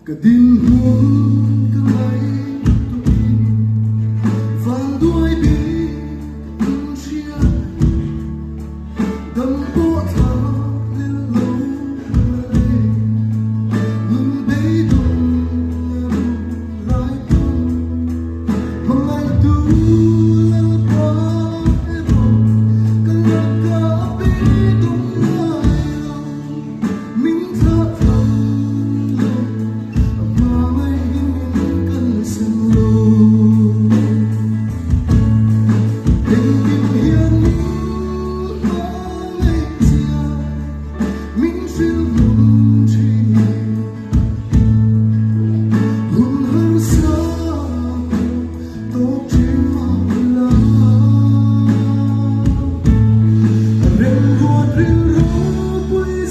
cả tình huống cứ lấy tôi vàng đuôi bi chia đâm bộ thở lên lâu đây nhưng đây đúng là lại đúng mà lại đúng là quá rồi cần là cả bi đúng lại lòng mình thở thầm mà mấy cơn sương lù tình yêu hiền mình xin muốn chỉ hôn hơn xa tốt trên màu lá rừng vua rừng rô vui